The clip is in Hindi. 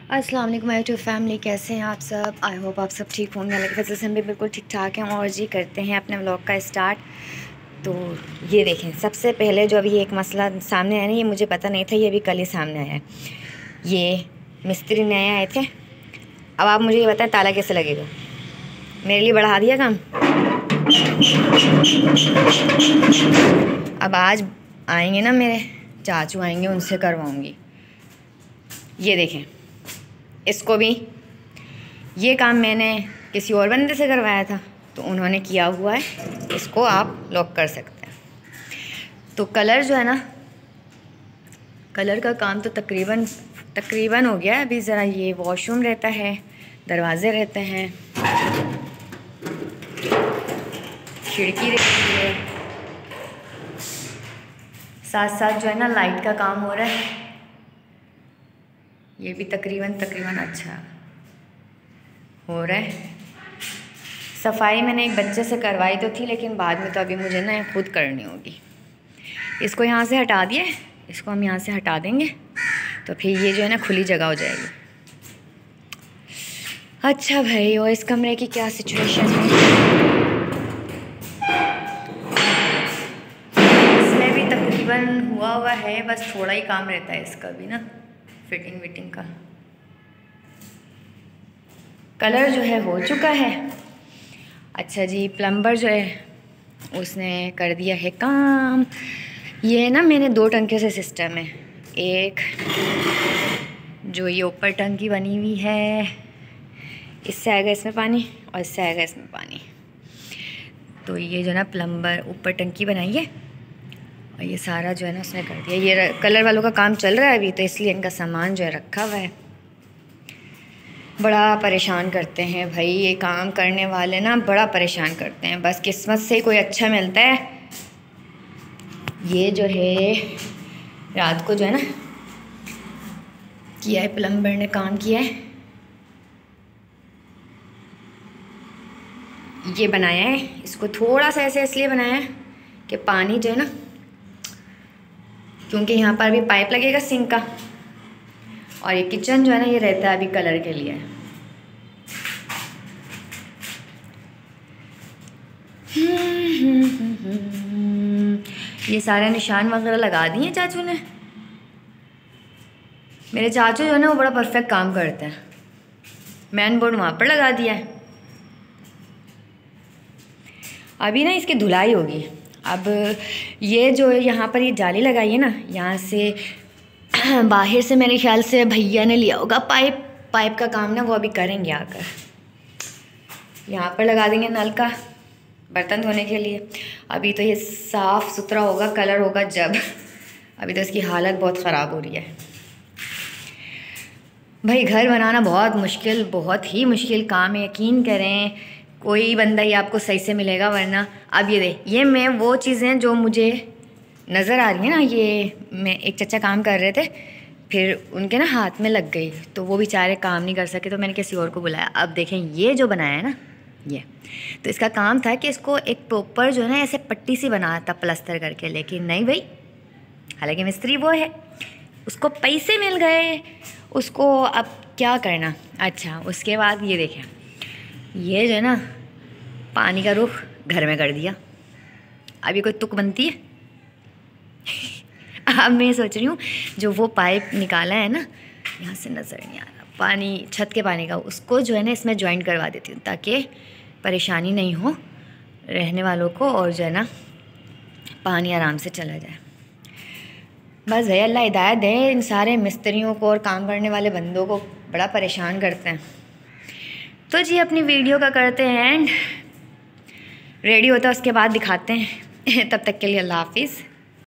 अस्सलाम वालेकुम माय यूट्यूब फैमिली, कैसे हैं आप सब। आई होप आप सब ठीक होंगे। अल्लाह की फजल से हम भी बिल्कुल ठीक ठाक हैं। और जी करते हैं अपने व्लॉग का स्टार्ट। तो ये देखें, सबसे पहले जो अभी एक मसला सामने आया ना, ये मुझे पता नहीं था, ये अभी कल ही सामने आया है। ये मिस्त्री नए आए थे। अब आप मुझे ये बताएं ताला कैसे लगेगा। मेरे लिए बढ़ा दिया काम। अब आज आएंगे ना मेरे चाचू आएंगे, उनसे करवाऊँगी। ये देखें, इसको भी ये काम मैंने किसी और बंदे से करवाया था, तो उन्होंने किया हुआ है। इसको आप लॉक कर सकते हैं। तो कलर जो है ना, कलर का काम तो तकरीबन हो गया है। अभी ज़रा ये वॉशरूम रहता है, दरवाज़े रहते हैं, खिड़की रहती है, साथ साथ जो है ना लाइट का काम हो रहा है। ये भी तकरीबन अच्छा हो रहा है। सफाई मैंने एक बच्चे से करवाई तो थी, लेकिन बाद में तो अभी मुझे ना खुद करनी होगी। इसको यहाँ से हटा दिए, इसको हम यहाँ से हटा देंगे तो फिर ये जो है ना खुली जगह हो जाएगी। अच्छा भाई, और इस कमरे की क्या सिचुएशन है। इसमें भी तकरीबन हुआ है, बस थोड़ा ही काम रहता है इसका भी ना, फिटिंग विटिंग का। कलर जो है हो चुका है। अच्छा जी, प्लम्बर जो है उसने कर दिया है काम। ये ना मैंने 2 टंकियों से सिस्टम है। एक जो ये ऊपर टंकी बनी हुई है, इससे आएगा इसमें पानी और इससे आएगा इसमें पानी। तो ये जो ना प्लम्बर ऊपर टंकी बनाई है और ये सारा जो है ना उसने कर दिया। ये कलर वालों का काम चल रहा है अभी, तो इसलिए इनका सामान जो है रखा हुआ है। बड़ा परेशान करते हैं भाई ये काम करने वाले ना, बड़ा परेशान करते हैं। बस किस्मत से कोई अच्छा मिलता है। ये जो है रात को जो है ना किया है, प्लम्बर ने काम किया है। ये बनाया है, इसको थोड़ा सा ऐसे इसलिए बनाया है कि पानी जो है ना, क्योंकि यहाँ पर अभी पाइप लगेगा सिंक का, और ये किचन जो है ना ये रहता है अभी कलर के लिए। ये सारे निशान वगैरह लगा दिए चाचू ने। मेरे चाचू जो है ना वो बड़ा परफेक्ट काम करते हैं। मैन बोर्ड वहाँ पर लगा दिया है। अभी ना इसकी धुलाई होगी। अब ये जो यहाँ पर ये जाली लगाई है ना, यहाँ से बाहर से मेरे ख्याल से भैया ने लिया होगा पाइप का काम ना, वो अभी करेंगे आकर। यहाँ पर लगा देंगे नल का बर्तन धोने के लिए। अभी तो ये साफ़ सुथरा होगा, कलर होगा जब। अभी तो इसकी हालत बहुत ख़राब हो रही है भाई। घर बनाना बहुत ही मुश्किल काम है, यकीन करें। कोई बंदा ही आपको सही से मिलेगा, वरना अब ये मैं वो चीज़ें जो मुझे नज़र आ रही हैं ना, ये मैं एक चचा काम कर रहे थे, फिर उनके ना हाथ में लग गई, तो वो बेचारे काम नहीं कर सके, तो मैंने किसी और को बुलाया। अब देखें ये जो बनाया है ना, ये तो इसका काम था कि इसको एक प्रॉपर जो है ना ऐसे पट्टी सी बनाना था प्लास्टर करके, लेकिन नहीं भाई, हालांकि मिस्त्री वो है, उसको पैसे मिल गए, उसको अब क्या करना। अच्छा, उसके बाद ये देखें, ये जो है ना पानी का रुख घर में कर दिया। अभी कोई तुक बनती है। अब मैं सोच रही हूँ जो वो पाइप निकाला है ना, यहाँ से नज़र नहीं आ रहा, पानी छत के पानी का, उसको जो है ना इसमें जॉइंट करवा देती हूँ, ताकि परेशानी नहीं हो रहने वालों को, और जो है ना पानी आराम से चला जाए। बस भैया अल्लाह हिदायत दे इन सारे मिस्त्रियों को और काम करने वाले बंदों को, बड़ा परेशान करते हैं। तो जी अपनी वीडियो का करते हैं एंड, रेडी होता है उसके बाद दिखाते हैं। तब तक के लिए अल्लाह हाफिज़।